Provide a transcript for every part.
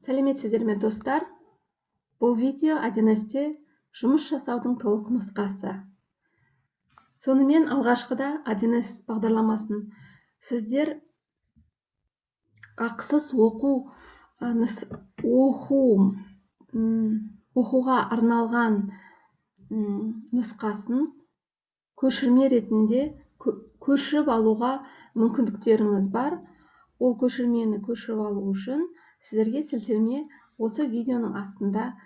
Сәлеметсіздер ме достар? Бұл видео 1С жұмыс жасаудың толық нұсқасы. Сонымен алғашқыда 1С бағдарламасын сіздер ақысыз оқуға арналған нұсқасын көшірме ретінде көшіріп алуға мүмкіндіктеріңіз бар. Ол көшірмені көшіріп алу үшін сіздерге сілтеме осы видеоның астында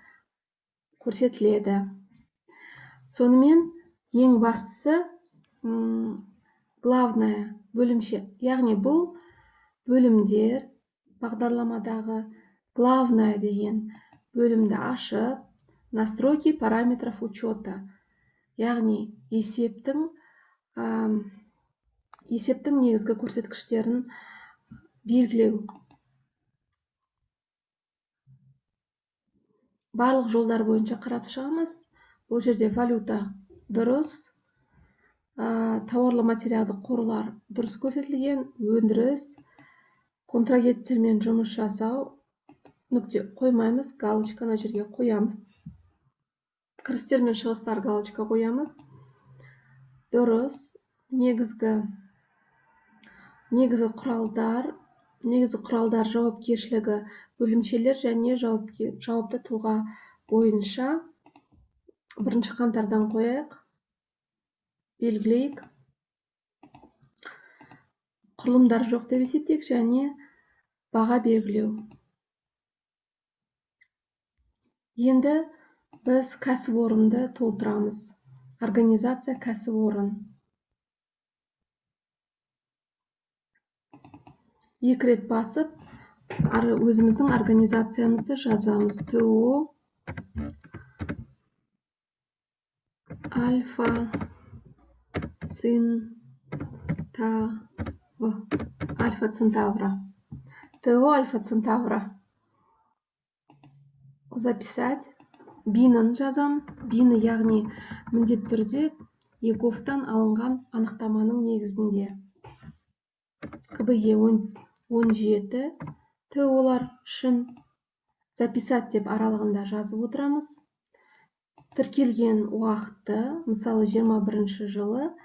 көрсетіледі. Сонымен ең бастысы главное бөлімше, яғни бұл бөлімдер бағдарламадағы главное деген бөлімді ашып, настройки параметров учета, яғни есептің негізгі көрсеткіштерін белгілеу. Барлық жолдар бойынша қарап шығамыз. Бұл жерде валюта дұрыс, тауарлы материалдық қорлар дұрыс көрсетілген, өндіріс, контрагенттермен жұмыс жасау, нүкте қоймаймыз, галочканы жерге қоямыз. Кірістер мен шығыстар галочка қоямыз. Дұрыс, негізгі құралдар жауапкершілігі бөлімшелер және жауапты тұлға бойынша 1 қаңтардан қояйық, белгілейік. Құрылымдар жоқ деп есептейік және баға белгілеу. Енді біз кәсіпорынды толтырамыз. Организация кәсіпорын. 2 рет басып, өзіміздің организациямызды жазамыз. ТО Альфа Центавра. ТО Альфа Центавра. Записать. Бинін жазамыз. Бины, яғни міндетті түрде ЕГОВтан алынған анықтаманың негізінде. КБЕ 17. ТОлар үшін записать деп аралығында жазып отырамыз. Тіркелген уақыты, мысалы 21 жылы,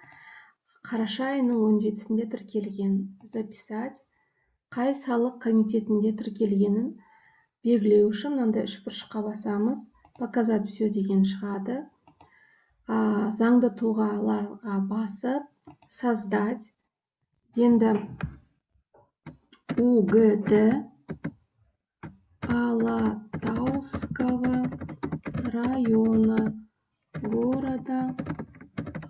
қараша айының 17-сінде тіркелген. Записать. Қай салық комитетінде тіркелгенін белгілеу үшін мынандай 3 бұрышқа басамыз. Показать все деген шығады. Заңды тұлғаларға басып, создать. Енді УГД Алатауского района города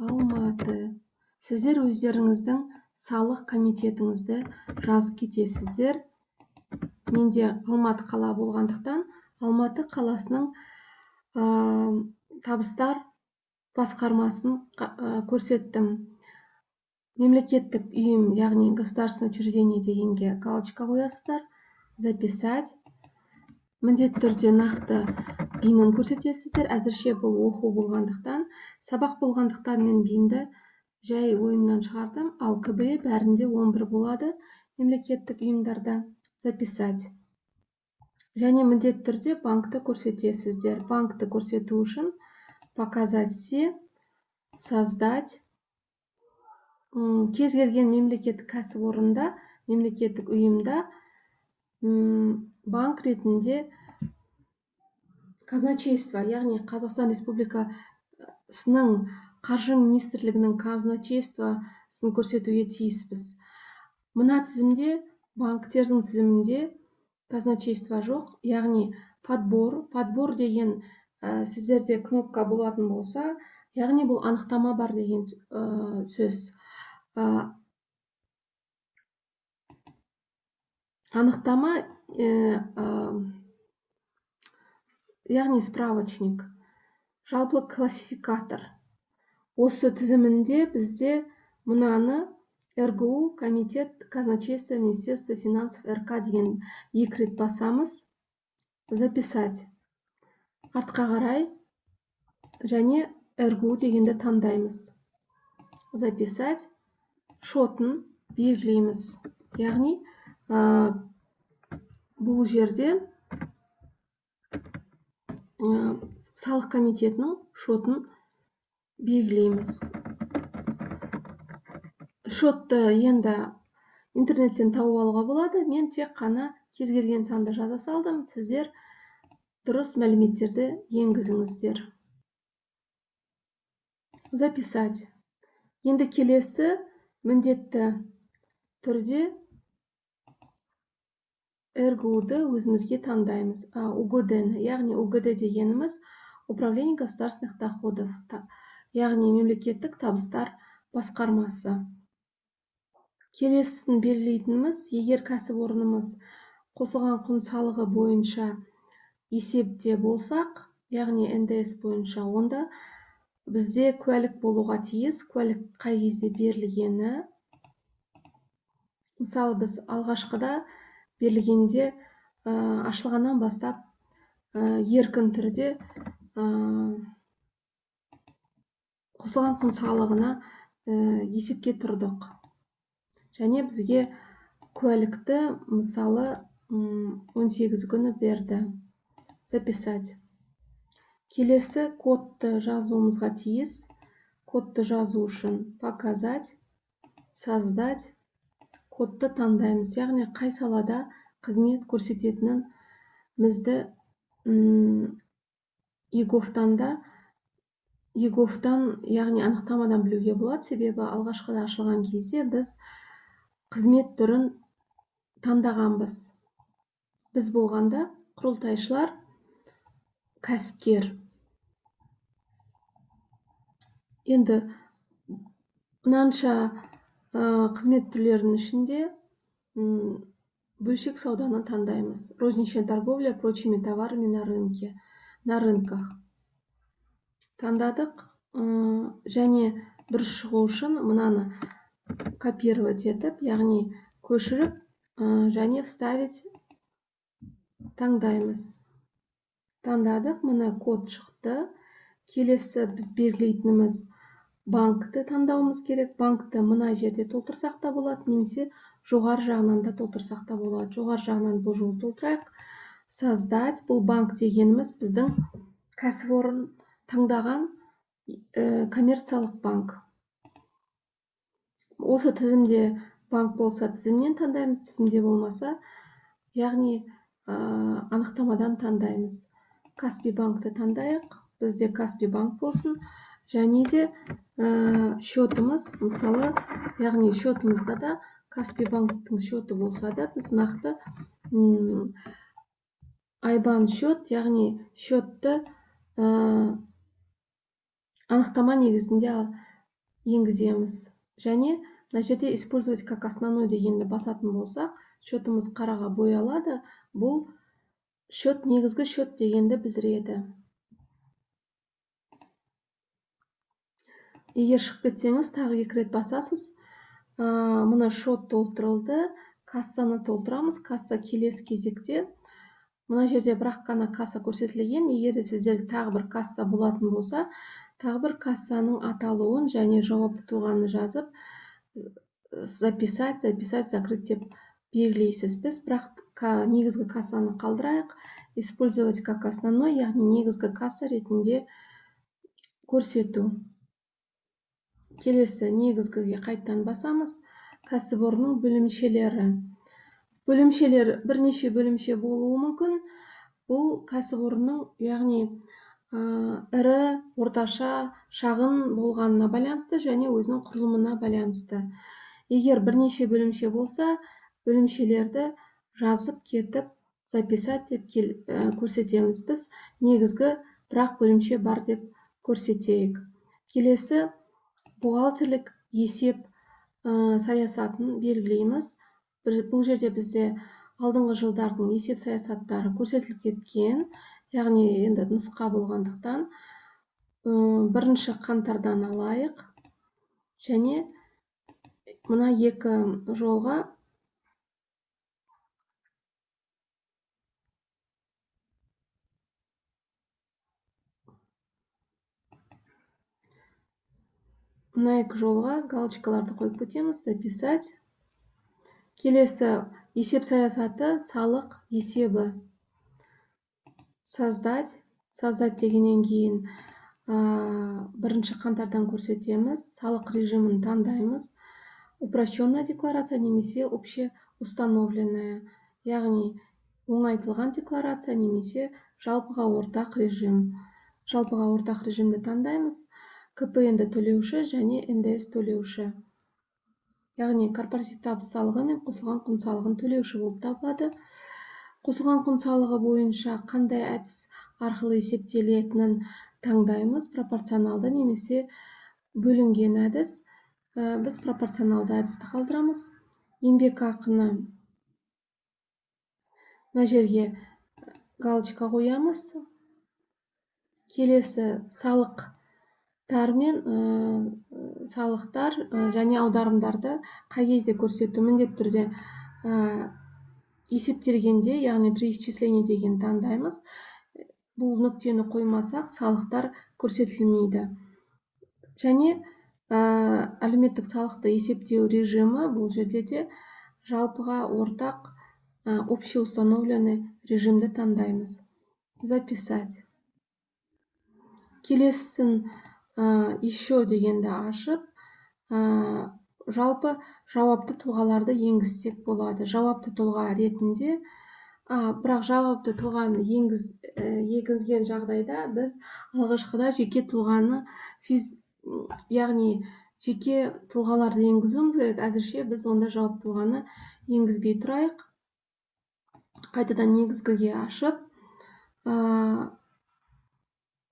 Алматы. Сіздер өздеріңіздің салық комитетіңізді жазып кетесіздер. Менде Алматы қала болғандықтан, Алматы қаласының табыстар басқармасын көрсеттім. Мемлекеттік ұйым, яғни государственное учреждение дегенге галочка қоясыздар. Записать. Міндетті түрде нақты бинін көрсетесіздер. Әзірше бұл оқу болғандықтан, сабақ болғандықтан мен бинді жай ойымнан шығардым. Ал КБ бәрінде 11 болады. Мемлекеттік ұйымдарда записать. Және міндетті түрде банкты көрсетесіздер. Банкты көрсету үшін показать все, создать. Кез келген мемлекеттік кәсіпорында, мемлекеттік ұйымда банк ретінде казначейство, яғни Қазақстан Республикасының қаржы министрлігінің казначействосын көрсетуге тиіспіз. Мына тізімде, банктердің тізімінде казначейство жоқ, яғни подбор деген сіздерде кнопка болатын болса, яғни бұл анықтама бар деген сөз. Анықтама, яғни справочник, жалпылық классификатор. Осы тізімінде бізде мынаны РГУ, комитет, казначейство, министерство финансов, РК деген 2 рет басамыз. Записать. Артқа қарай және РГУ дегенді таңдаймыз. Записать. Шотын белгілейміз. Яғни бұл жерде салық комитетінің шотын белгілейміз. Шотты енді интернеттен тауып алуға болады. Мен тек қана кез келген санды жаза салдым. Сіздер дұрыс мәліметтерді енгізіңіздер. Записать. Енді келесі міндетті түрде РГУ-ды өзімізге таңдаймыз. УГД-ні, яғни УГД дегеніміз Управление государственных доходов, яғни мемлекеттік табыстар басқармасы. Келесісін белгілейтініміз, егер кәсіпорнымыз қосылған құн салығы бойынша есепте болсақ, яғни НДС бойынша, онда бізде куәлік болуға тиіс. Куәлік қай кезде берілгені, мысалы біз алғашқыда берілгенде ашылғаннан бастап еркін түрде қосылған құн салығына есепке тұрдық. Және бізге куәлікті мысалы 18 күні берді. Записать. Келесі кодты жазуымызға тиіс. Кодты жазу үшін показать, создать. Кодты таңдаймыз, яғни қай салада қызмет көрсететінін бізді ЕГОВтан, яғни анықтамадан білуге болады. Себебі алғашқыда ашылған кезде біз қызмет түрін таңдағанбыз. Біз болғанда құрылтайшылар, кәсіпкер. Енді мынанша қызмет түрлерінің ішінде бөлшек сауданы таңдаймыз. Розничная торговля прочими товарами на рынках. Таңдадық. Және дұрыс шығу үшін мынаны копировать етіп, яғни көшіріп, және вставить таңдаймыз. Таңдадық. Мына код шықты. Келесі біз белгілейтініміз банкті таңдауымыз керек. Банкті мына жерде толтырсақ та болады, немесе жоғары жағынан да толтырсақ та болады. Жоғары жағынан бұл жолы толтырайық. Создать. Бұл банк дегеніміз біздің кәсіпорын таңдаған коммерциялық банк. Осы тізімде банк болса, тізімнен таңдаймыз, тізімде болмаса, яғни анықтамадан таңдаймыз. Каспий банкті таңдайық. Бізде Каспий банк болсын. Және де счетымыз, мысалы, яғни счетымызда да Каспий банктың счеты болса да, біз нақты айбан счет, яғни счетты анықтама негізінде енгіземіз. Және мына жерде использовать как основной дегенді басатын болсақ, счетымыз қараға боялады. Бұл счет, негізгі счет дегенді білдіреді. Егер шығып кетсеңіз, тағы 2 рет басасыз. Мына счет толтырылды. Кассаны толтырамыз. Касса келесі кезекте. Мына жерде бірақ қана касса көрсетілген. Егер сіздер тағы бір касса болатын болса, тағы бір кассаның аталуын және жауапты тұлғаны жазып, записать, закрыть деп белгілейсіз. Біз бірақ негізгі кассаны қалдырайық. Использовать как основной, яғни негізгі касса ретінде көрсету. Келесі негізгіге қайттан басамыз. Кәсіпорынның бөлімшелері. Бөлімшелер, бірнеше бөлімше болуы мүмкін. Бұл кәсіпорынның, яғни ірі, орташа, шағын болғанына байланысты және өзінің құрылымына байланысты. Егер бірнеше бөлімше болса, бөлімшелерді жазып кетіп, записать деп көрсетеміз. Біз негізгі бірақ бөлімше бар деп көрсетейік. Келесі бухгалтерлік есеп саясатын белгілейміз. Бұл жерде бізде алдыңғы жылдардың есеп саясаттары көрсетіліп кеткен, яғни енді нұсқа болғандықтан 1 қаңтардан алайық. Және мына 2 жолға галочкаларды қойып кетеміз. Записать. Келесі есеп саясаты, салық есебі. Создать, создать дегеннен кейін 1 қаңтардан көрсетеміз. Салық режимін таңдаймыз. Упрощенная декларация немесе общеустановленная, яғни оңайтылған декларация немесе жалпыға ортақ режим. Жалпыға ортақ режимді таңдаймыз. КПН-ді төлеуші және НДС төлеуші. Яғни корпоративті табыс салығы мен қосылған құн салығын төлеуші болып табылады. Қосылған құн салығы бойынша қандай әдіс арқылы есептелетінін таңдаймыз. Пропорционалды немесе бөлінген әдіс. Біз пропорционалды әдісті қалдырамыз. Еңбек ақыны мына жерге галочка қоямыз. Келесі салықтар мен салықтар және аударымдарды қай кезде көрсету міндетті түрде есептелгенде, яғни при исчислении деген таңдаймыз. Бұл нүктені қоймасақ, салықтар көрсетілмейді. Және әлеуметтік салықты есептеу режимі бұл жерде де жалпыға ортақ общеустановленный режимді таңдаймыз. Записать. Келесін еще дегенді ашып, жалпы жауапты тұлғаларды енгізсек болады. Жауапты тұлға ретінде, бірақ жауапты тұлғаны енгізген жағдайда біз алғашқыда жеке тұлғаны яғни жеке тұлғаларды енгізуіміз керек. Әзірше біз онда жауапты тұлғаны енгізбей тұрайық. Қайтадан негізгіге ашып,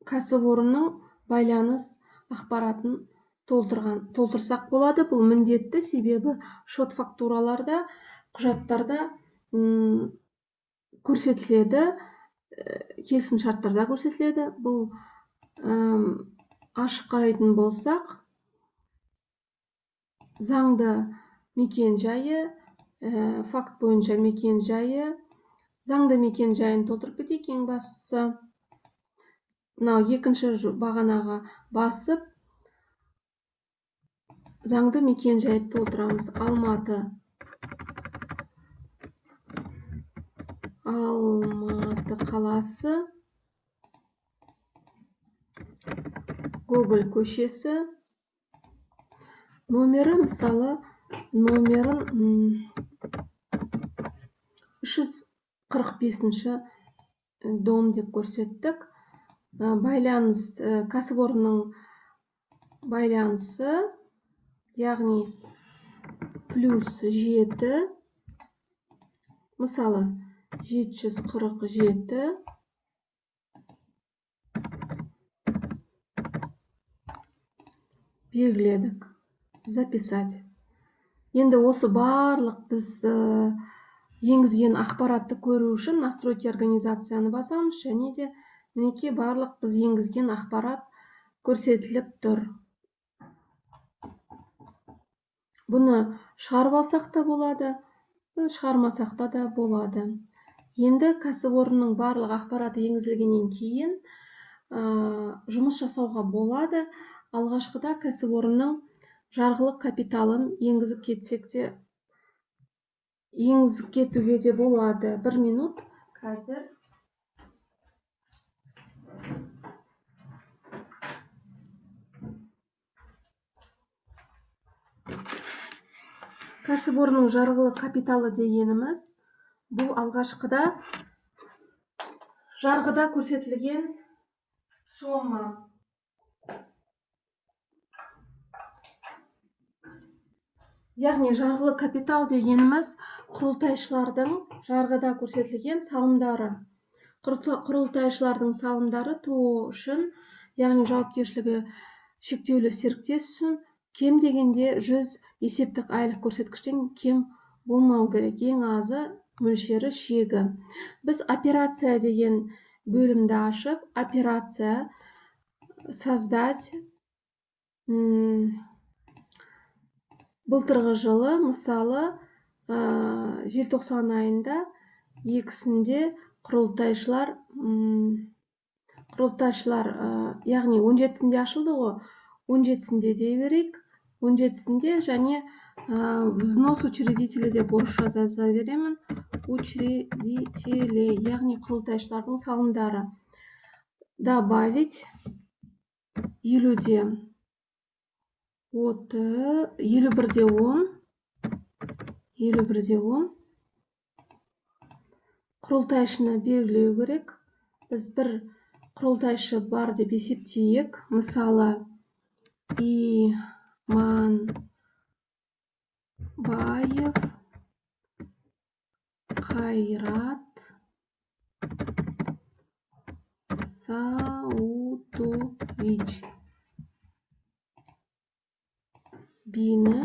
кәсіпорынның байланыс ақпаратын толтырсақ болады. Бұл міндетті, себебі шот фактураларда, құжаттарда көрсетіледі, келісім шарттарда көрсетіледі. Бұл ашық қарайтын болсақ, заңды мекен жайы, факт бойынша мекен жайы, заңды мекен жайын толтырып кетейік. Ең бастысы мынау екінші бағанаға басып, заңды мекен жайды толтырамыз. Алматы қаласы, Гоголь көшесі, номері, мысалы, номерін 345-ші дом деп көрсеттік. Байланыс, кәсіпорынның байланысы, яғни +7, мысалы 747, белгіледік. Записать. Енді осы барлық біз енгізген ақпаратты көру үшін настройки организацияны басамыз, және де мінекей барлық біз енгізген ақпарат көрсетіліп тұр. Бұны шығарып алсақ та болады, шығармасақ та болады. Енді кәсіпорынның барлық ақпараты енгізілгеннен кейін жұмыс жасауға болады. Алғашқыда кәсіпорынның жарғылық капиталын енгізіп кетсек те, енгізіп кетуге де болады. 1 минут қазір. Кәсіпорынның жарғылық капиталы дегеніміз, бұл алғашқыда жарғыда көрсетілген сома. Яғни жарғылық капитал дегеніміз құрылтайшылардың жарғыда көрсетілген салымдары. Құрылтайшылардың салымдары ТО үшін, яғни жауапкершілігі шектеулі серіктес үшін кем дегенде 100 есептік айлық көрсеткіштен кем болмау керек. Ең азы мөлшері шегі. Біз операция деген бөлімді ашып, операция создать. Былтырғы жылы, мысалы, желтоқсан айында 2-сінде құрылтайшылар, яғни 17-сінде ашылды ғой, 17-сінде дей берейік, 17-сінде және взнос учредителей деп орыс жаза беремін. Учредителей, яғни құрылтайшылардың салымдары. добавить 50-де 51-де 10 құрылтайшыны белгілеу керек. Біз бір құрылтайшы бар деп есептейік. Мысалы, Иманбаев Қайрат Саудович бені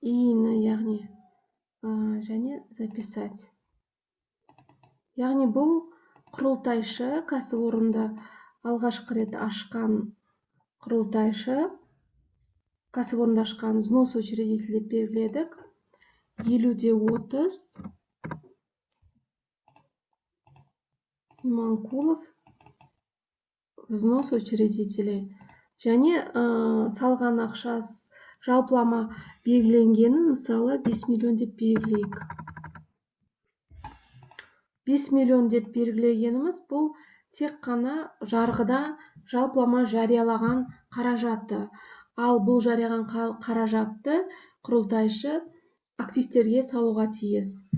яғни және записать. Яғни бұл құрылтайшы кәсіпорынды алғашқы рет ашқан құрылтайшы, кәсіпорынды ашқан взнос учредитель деп белгіледік. 50-де 30 Иманкулов взнос учредителей. Және салған ақшасы жалпылама белгіленгенін, мысалы 5 миллион деп белгілейік. 5 миллион деп белгілегеніміз бұл тек қана жарғыда жалпылама жариялаған қаражаты. Ал бұл жариялаған қаражатты құрылтайшы активтерге салуға тиіс.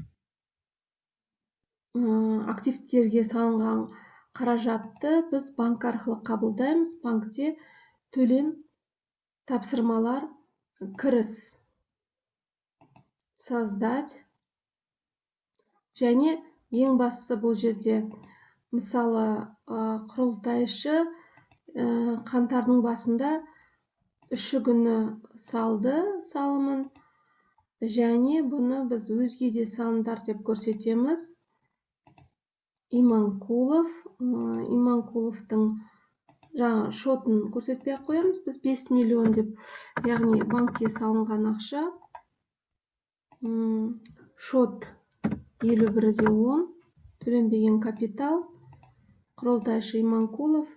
Активтерге салынған қаражатты біз банк арқылы қабылдаймыз. Банкте төлем, тапсырмалар, кіріс, создать. Және ең бастысы бұл жерде, мысалы, құрылтайшы қаңтардың басында 3 күні салды салымын, және бұны біз өзге де салымдар деп көрсетеміз. Иманкуловтың шотын көрсетпей қоямыз. Біз 5 миллион деп, яғни банкке салынған ақша. Шот 51-де 10, төленбеген капитал, құрылтайшы Иманкулов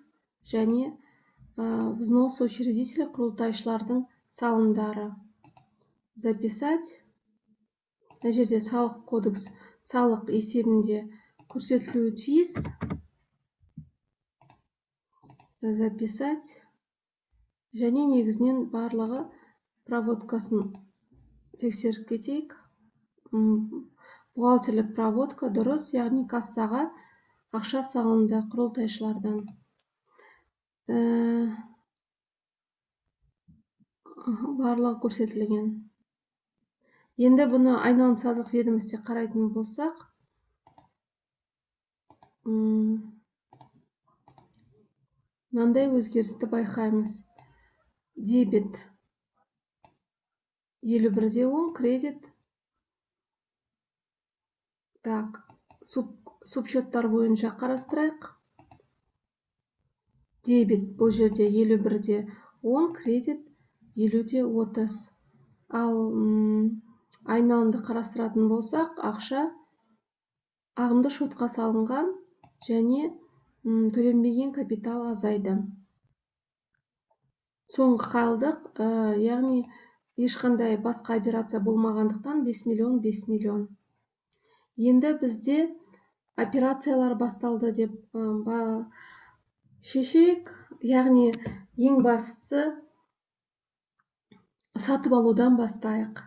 және взнос учредителя құрылтайшылардың салымдары. Записать. Мына жерде салық кодекс салық есебінде көрсетілуі тиіс. Записать. Және негізінен барлығы проводкасын тексеріп кетейік. Бухгалтерлік проводка дұрыс, яғни кассаға ақша салынды құрылтайшылардан. Барлығы көрсетілген. Енді бұны айналым салық ведомости қарайтын болсақ, мынандай өзгерісті байқаймыз. Дебет 51-де 10, кредит. Так, субшоттар бойынша қарастырайық. Дебет бұл жерде 51-де 10, кредит 50-де 30. Ал айналымды қарастыратын болсақ, ақша ағымды шотқа салынған және төленбеген капитал азайды. Соңғы қалдық, яғни ешқандай басқа операция болмағандықтан 5 миллион, 5 миллион. Енді бізде операциялар басталды деп шешейік. Яғни ең бастысы сатып алудан бастайық.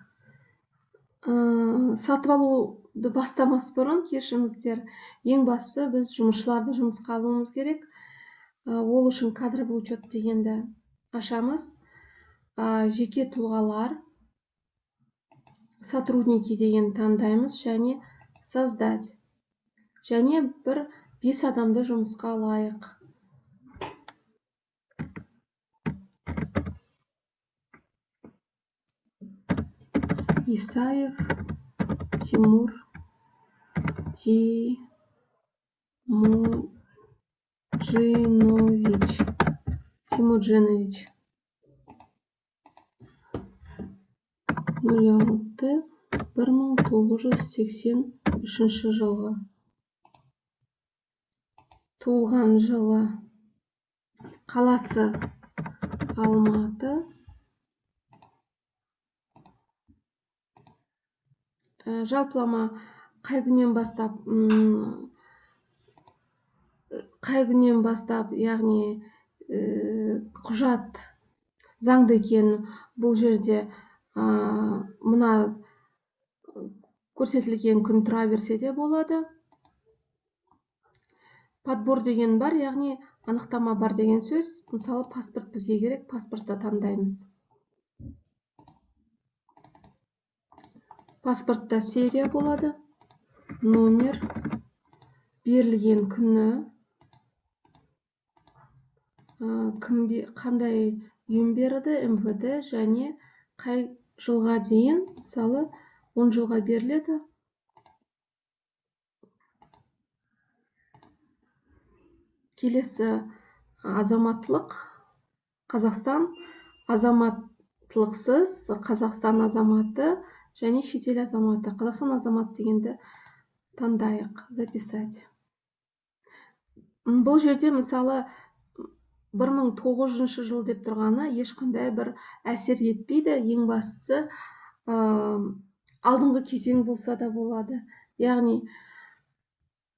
Сатып алуды бастамас бұрын, кешіріңіздер, ең бастысы біз жұмысшыларды жұмысқа алуымыз керек. Ол үшін кадровый учет дегенді ашамыз. Жеке тұлғалар, сотрудники деген таңдаймыз және создать. Және 5 адамды жұмысқа алайық. Исаев Тимур Тимуджинович 06-1983 жылғы. Туылған жылы. Қаласы Алматы. Жалпылама қай күннен бастап қай күннен бастап, яғни құжат заңды екенін бұл жерде мына көрсетілген күн тұра берсе де болады. Подбор деген бар, яғни анықтама бар деген сөз. Мысалы, паспорт бізге керек, паспортты таңдаймыз. Паспортта серия болады, номер, берілген күні, қандай ұйым берді, МВД, және қай жылға дейін, мысалы 10 жылға беріледі. Келесі азаматтылық, Қазақстан, азаматтылықсыз, Қазақстан азаматы және шетел азаматы. Қазақстан азаматы дегенді таңдайық, записать. Бұл жерде мысалы 1900 жыл деп тұрғаны ешқандай бір әсер етпейді. Ең бастысы алдыңғы кезең болса да болады. Яғни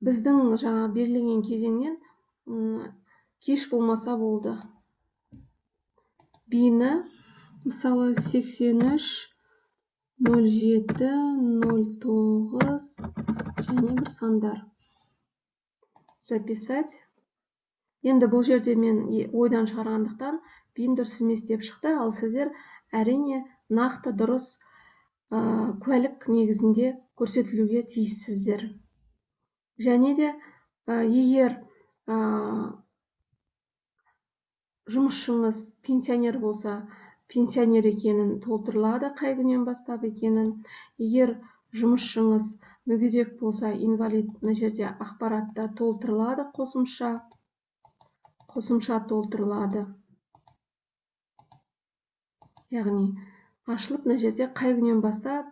біздің жаңа берілген кезеңнен кеш болмаса болды. Бейіні мысалы 83, 07, 09 және бір сандар. Записать. Енді бұл жерде мен ойдан шығарғандықтан бейін дұрыс емес деп шықты, ал сіздер әрине нақты дұрыс куәлік негізінде көрсетілуге тиіссіздер. Және де егер жұмысшыңыз пенсионер болса, пенсионер екенін толтырылады, қай күннен бастап екенін. Егер жұмысшыңыз мүгедек болса, инвалид, мына жерде ақпаратта толтырылады, қосымша толтырылады. Яғни ашылып, мына жерде қай күннен бастап,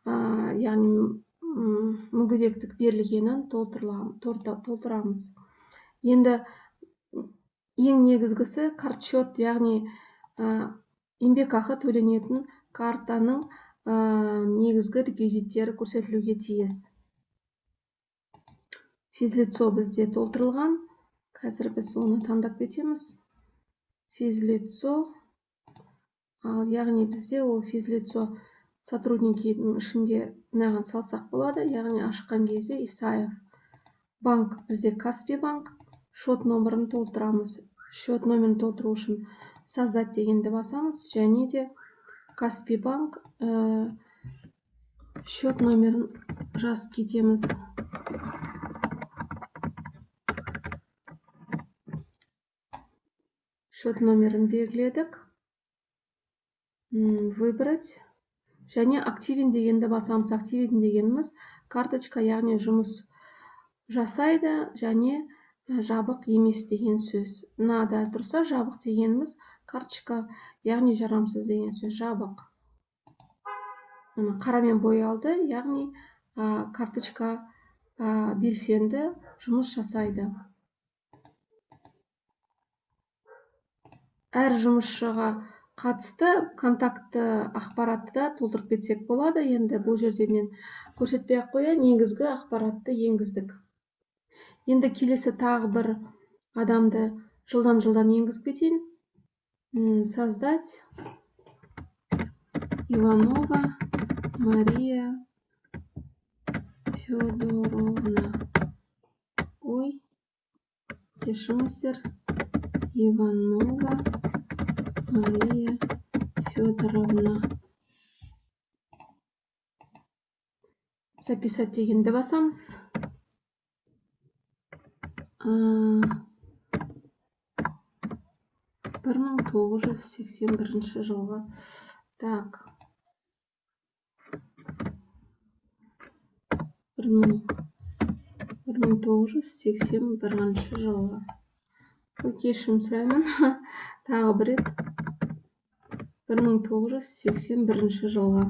яғни мүгедектік берілгенін толтырамыз. Енді ең негізгісі картшот, яғни еңбекақы төленетін картаның негізгі реквизиттері көрсетілуге тиіс. Физлицо бізде толтырылған. Қазір біз оны таңдап кетеміз. Физлицо, яғни бізде ол физлицо сотрудникінің ішінде мынаған салсақ болады, яғни ашқан кезде Исаев. Банк бізде Каспий банк. Шот номерін толтырамыз. Шот номерін толтыру үшін создать дегенді басамыз, және де Каспий банк шот номерін жазып кетеміз. Шот номерін белгіледік. Выбрать. Және активен дегенді басамыз. Активен дегеніміз карточка, яғни жұмыс жасайды, және жабық емес деген сөз. Нада тұрса, жабық дегеніміз карточка, яғни жарамсыз деген сөз, жабық. Қарамен боялды, яғни карточка белсенді жұмыс жасайды. Әр жұмысшыға қатысты контакты ақпаратты да толтырып кетсек болады. Енді бұл жерде мен көрсетпей ақ қояйын, негізгі ақпаратты енгіздік. Енді келесі тағы бір адамды жылдам енгізіп кетейін. Создать. Иванова Мария Федоровна. Ой, кешіріңіздер. Иванова Мария Федоровна. Записать дегенді басамыз. 1981 жылғы. Так. 1981 жылғы. Кешірім сұраймын. Тағы бір рет. 1981 жылғы.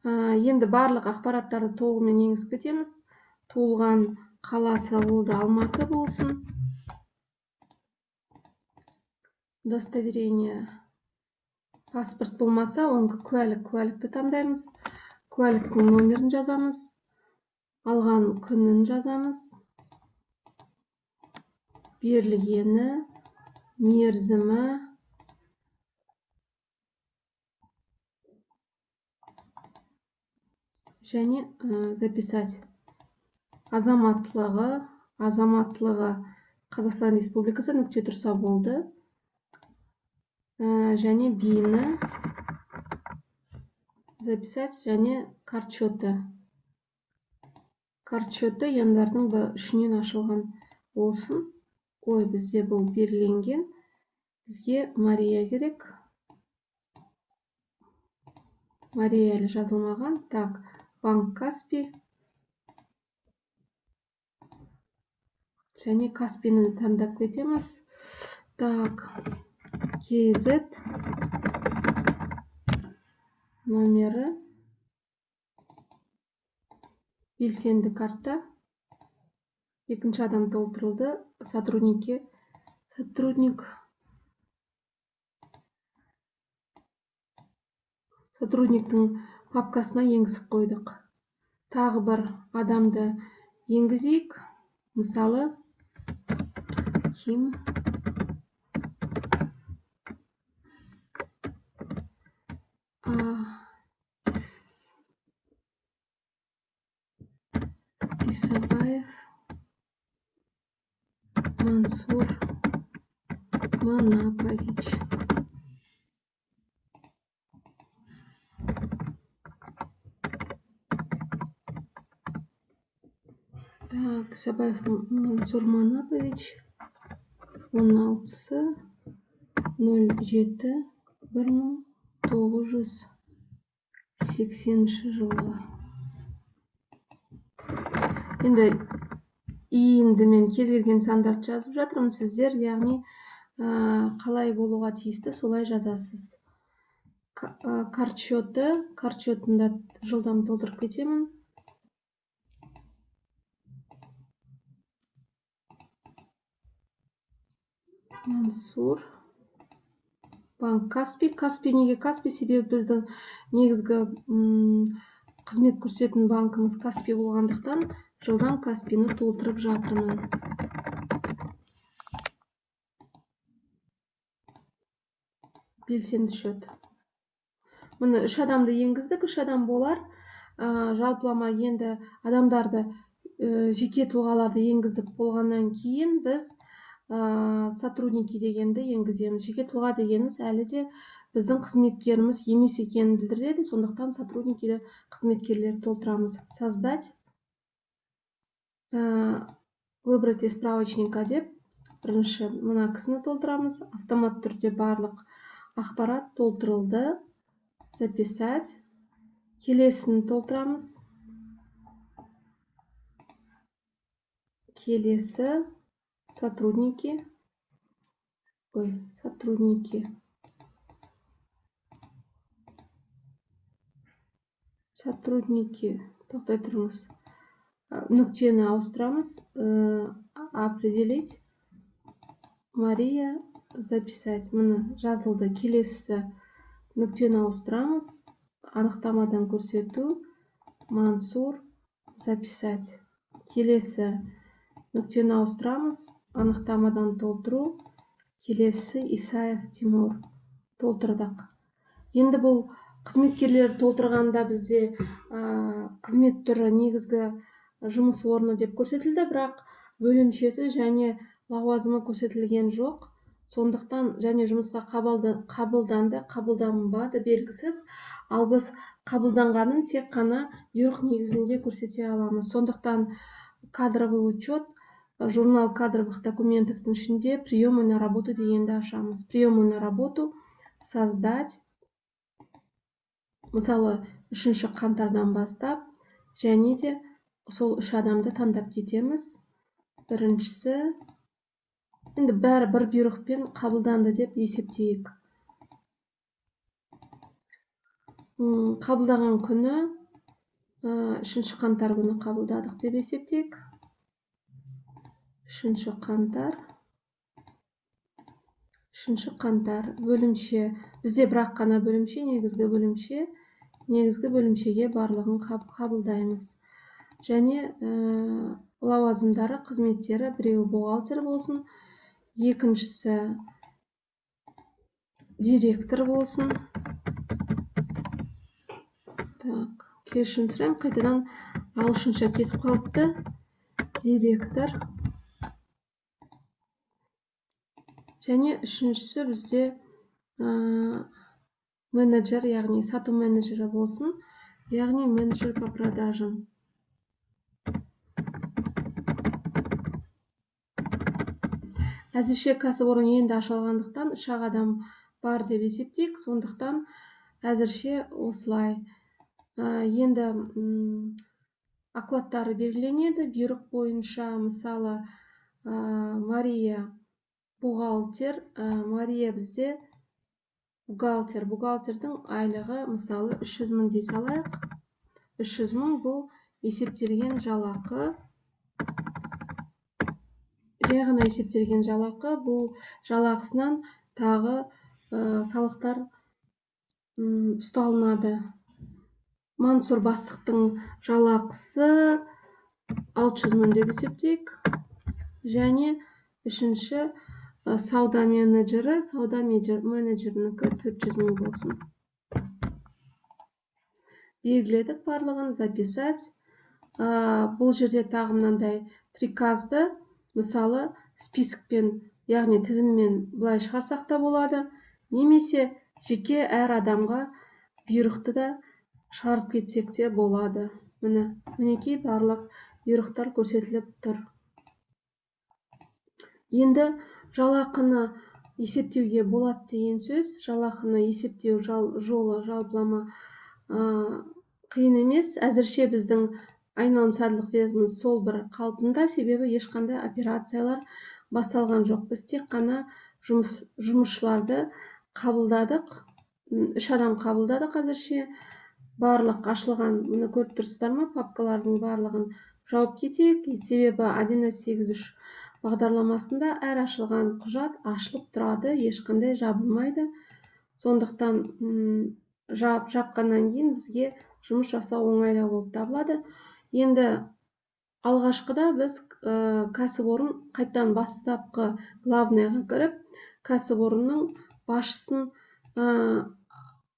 Енді барлық ақпараттарды толығымен енгізіп кетеміз. Туылған қаласы олды Алматы болсын. Удостоверение. Паспорт болмаса, оңғы куәлікті таңдаймыз. Куәліктің номерін жазамыз. алған күнін жазамыз, берілгені, мерзімі, және записать. Азаматтылығы Қазақстан Республикасы нүкте тұрса болды. Және бейіні записать, және карт счеты. Карт счеты яндардың үшінен ашылған болсын. Ой, бізде бұл беріленген. Бізге Мария керек. Мария әлі жазылмаған. Так, банк Каспий. Және Каспийні таңдап кетеміз. Так, KZ номері, белсенді картта, екінші адам толтырылды, сотрудниктің папкасына енгізіп қойдық. Тағы бір адамды енгізейік. Мысалы, Ким Исабаев Мансур Манапович. Так, Исабаев Мансур Манапович 16.07.1980 жылғы. Енді иінді мен кез келген сандарды жазып жатырмын. Сіздер, яғни қалай болуға тиісті, солай жазасыз. Карт счетында жылдам толтырып кетемін. Мансур. Банк Каспий. Каспий неге Каспий? Себебі біздің негізгі қызмет көрсететін банкымыз Каспий болғандықтан жылдам Каспийні толтырып жатырмын. Белсенді счет. Мұны 3 адамды енгіздік, 3 адам болар. Жалпылама енді адамдарды, жеке тұлғаларды енгізіп болғаннан кейін біз сотрудники дегенді енгіземіз. Жеке тұлға дегеніміз әлі де біздің қызметкеріміз емес екенін білдіреді. Сондықтан сотрудникиді қызметкерлерді толтырамыз. Создать. Выбрать из справочника деп бірінші мына кісіні толтырамыз. Автомат түрде барлық ақпарат толтырылды. Записать. Келесін толтырамыз. Келесі сотрудники. Тоқтай тұрыңыз. Нүктені ауыстырамыз. Определить. Мария. Записать. Мұны жазылды. Келесі нүктені ауыстырамыз. Анықтамадан көрсету. Мансур. Записать. Келесі нүктені ауыстырамыз. Анықтамадан толтыру. Келесі Исаев Тимур. Толтырдық. Енді бұл қызметкерлер толтырғанда бізде қызмет түрі негізгі жұмыс орны деп көрсетілді, бірақ бөлімшесі және лауазымы көрсетілген жоқ. Сондықтан және жұмысқа қабылданды, қабылданбады белгісіз. Ал біз қабылданғанын тек қана бұйрық негізінде көрсете аламыз. Сондықтан кадровый учет, журнал кадровых документовтың ішінде приемы на работу дегенді ашамыз. Приемы на работу создать. Мысалы, 3 қаңтардан бастап, және де сол 3 адамды таңдап кетеміз. Біріншісі, енді бәрі бір бұйрықпен қабылданды деп есептейік. Қабылдаған күні 3 қаңтар күні қабылдадық деп есептейік. 3 қаңтар бөлімше. Бізде бірақ қана бөлімше, негізгі бөлімшеге барлығын қабылдаймыз. және лауазымдары, қызметтері, біреуі бухгалтер болсын, екіншісі директор болсын. Так, кешірім сұраймын, қайтадан ағылшынша кетіп қалыпты. Директор. Және үшіншісі бізде менеджер, яғни сату менеджері болсын, яғни менеджер по продажам. Әзірше кәсіпорын енді ашылғандықтан 3 адам бар деп есептейік, сондықтан әзірше осылай. Енді окладтары белгіленеді. Бұйрық бойынша, мысалы, Мария бухгалтер, Мария бізде бухгалтер. Бухгалтердің айлығы, мысалы, 300 мың дей салайық. 300 мың бұл есептелген жалақы. Жай ғана есептелген жалақы. Бұл жалақысынан тағы салықтар ұсталынады. Мансұр бастықтың жалақысы 600 мың деп есептейік. Және үшінші сауда менеджері, сауда менеджерінікі 400 мың болсын. Белгіледік барлығын, записать. Бұл жерде тағы мынандай приказды, мысалы, спискпен, яғни тізіммен былай шығарсақ та болады, немесе жеке әр адамға бұйрықты да шығарып кетсек те болады. Мінекей барлық бұйрықтар көрсетіліп тұр. Енді жалақыны есептеуге болады деген сөз. Жалақыны есептеу жолы, жалпылама қиын емес. Әзірше біздің айналым сәділік беріміз сол бір қалпында, себебі ешқандай операциялар басталған жоқ. Біз тек қана жұмысшыларды қабылдадық. 3 адам қабылдадық әзірше. Барлық ашылған, мұны көріп тұрсыздар ма, папкалардың барлығын жауып кетейік. Себебі 1.8.3 бағдарламасында әр ашылған құжат ашылып тұрады, ешқандай жабылмайды. Сондықтан жапқаннан кейін бізге жұмыс жасау оңайлау болып табылады. Енді алғашқыда біз кәсіпорын қайттан бастапқы главныйға кіріп, кәсіпорынның басшысын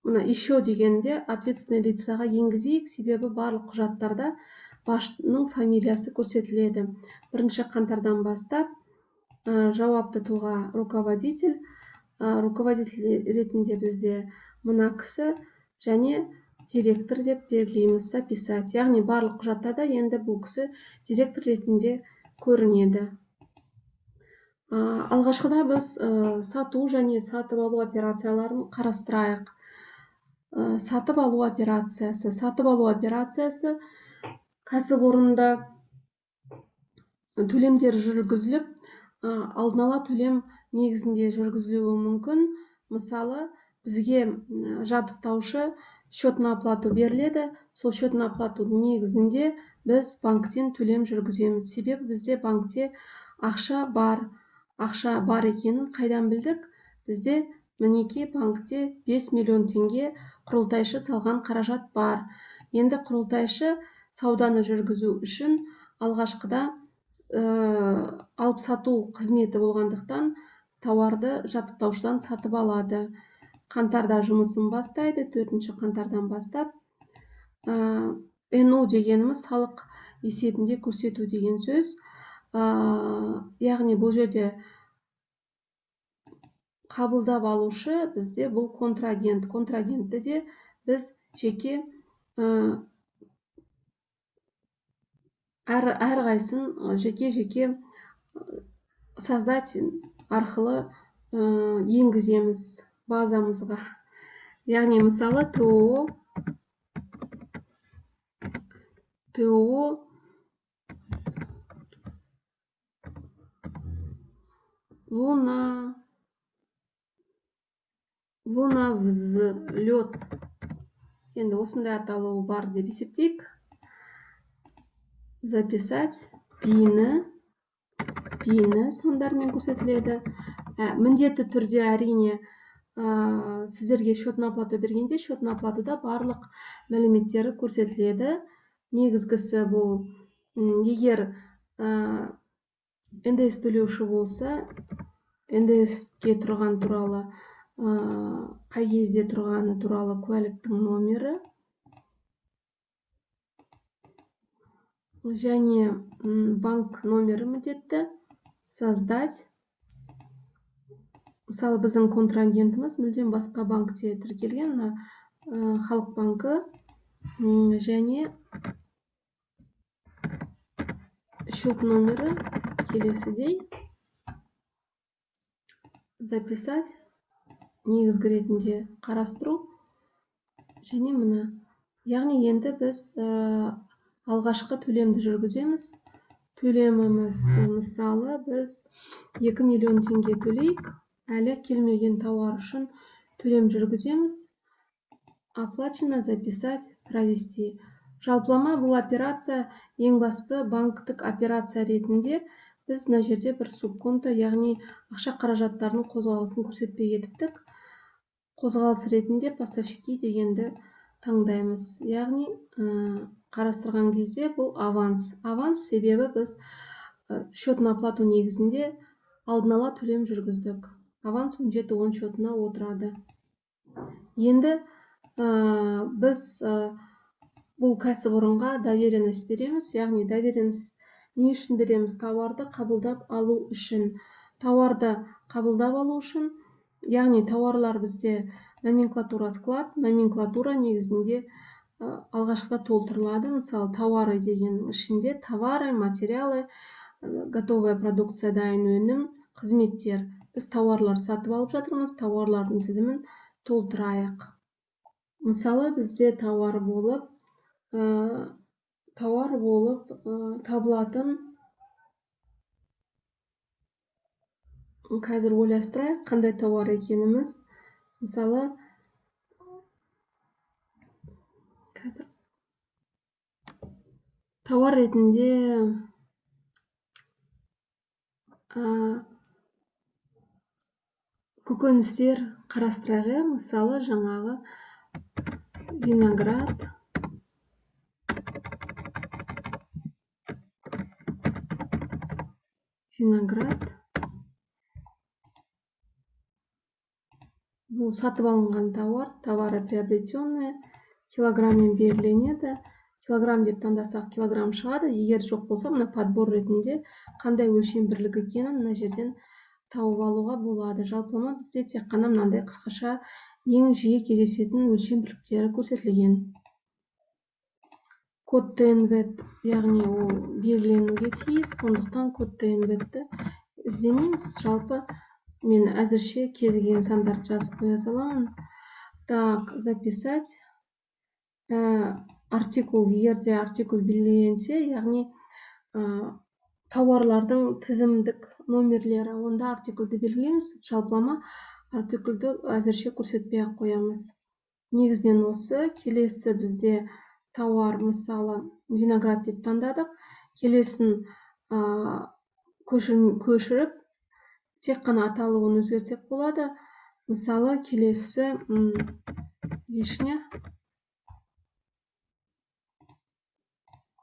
еще дегенде ответственный лицаға енгізейік, себебі барлық құжаттарда басшының фамилиясы көрсетіледі. 1 қаңтардан бастап жауапты тұлға руководитель ретінде бізде мына кісі және директор деп белгілейміз, записать. Яғни барлық құжаттарда енді бұл кісі директор ретінде көрінеді. Алғашқыда біз сату және сатып алу операцияларын қарастырайық. Сатып алу операциясы. Сатып алу операциясы кәсіпорында төлемдер жүргізіліп, алдын ала төлем негізінде жүргізілуі мүмкін. Мысалы, бізге жабдықтаушы счет на оплату беріледі. Сол счет на оплату негізінде біз банктен төлем жүргіземіз. Себебі бізде банкте ақша бар. Ақша бар екенін қайдан білдік? Бізде мінекей банкте 5 миллион теңге құрылтайшы салған қаражат бар. Енді құрылтайшы сауданы жүргізу үшін алғашқыда алып сату қызметі болғандықтан тауарды жабдықтаушыдан сатып алады. Қаңтарда жұмысын бастайды, 4 қаңтардан бастап. НО дегеніміз салық есебінде көрсету деген сөз. Яғни бұл жерде қабылдап алушы бізде бұл контрагент. Контрагентті де біз жеке әрқайсын жеке создатель арқылы енгіземіз базамызға. Яғни мысалы ТО Луна взлет. Енді осындай аталуы бар деп есептейік. Записать. Пині сандармен көрсетіледі. Міндетті түрде әрине сіздерге счет на оплату бергенде, счет на оплатуда барлық мәліметтері көрсетіледі. негізгісі бұл егер НДС төлеуші болса, НДС-ке тұрған туралы қай кезде тұрғаны туралы куәліктің номері және банк номері міндетті создать. Мысалы, біздің контрагентіміз мүлдем басқа банкте тіркелген, Халық банкі, және счет номері келесідей. Записать, негізгі ретінде қарастыру, және мына. Яғни енді біз алғашқы төлемді жүргіземіз. Төлеміміз, мысалы, біз 2 миллион теңге төлейік. Әлі келмеген тауар үшін төлем жүргіземіз. Оплачено, записать, провести. Жалпылама бұл операция ең басты банктік операция ретінде біз мына жерде бір субконто, яғни ақша қаражаттарының қозғалысын көрсетпей кетіптік. Қозғалыс ретінде поставщики дегенді таңдаймыз. Яғни қарастырған кезде бұл аванс. Аванс себебі біз счет на оплату негізінде алдын ала төлем жүргіздік. Аванс 17-10 счетына отырады. Енді біз бұл кәсіпорынға доверенность береміз. Яғни доверенность не үшін береміз? Тауарды қабылдап алу үшін. Тауарды қабылдап алу үшін, яғни тауарлар бізде номенклатура склад, номенклатура негізінде алғашқыда толтырылады. Мысалы, товары дегеннің ішінде товары, материалы, готовая продукция, дайын өнім, қызметтер. Біз тауарларды сатып алып жатырмыз, тауарлардың тізімін толтырайық. Мысалы, бізде тауар болып табылатын, қазір ойластырайық, қандай тауар екеніміз. Мысалы, қазір тауар ретінде көкөністер қарастырайық. Мысалы, жаңағы виноград, бұл сатып алынған тауар, товары приобретенные, килограммен беріленеді. Килограмм деп таңдасақ, килограмм шығады. Егер жоқ болса, мына подбор ретінде қандай өлшем бірлігі екенін мына жерден тауып алуға болады. Жалпылама бізде тек қана мынандай қысқаша ең жиі кездесетін өлшем бірліктері көрсетілген. Код ТНВ, яғни ол белгіленуге тиіс, сондықтан код ТНВ-ті іздемейміз. Жалпы мен әзірше кез келген сандарды жазып қоя саламын. Так, записать. Артикул, егерде артикул белгіленсе, яғни тауарлардың тізімдік номерлері, онда артикулді белгілейміз. Жалпылама артикулді әзірше көрсетпей ақ қоямыз. Негізінен осы. Келесі бізде тауар, мысалы, виноград деп таңдадық. Келесін көшіріп, тек қана аталуын өзгертсек болады. Мысалы, келесі вишня.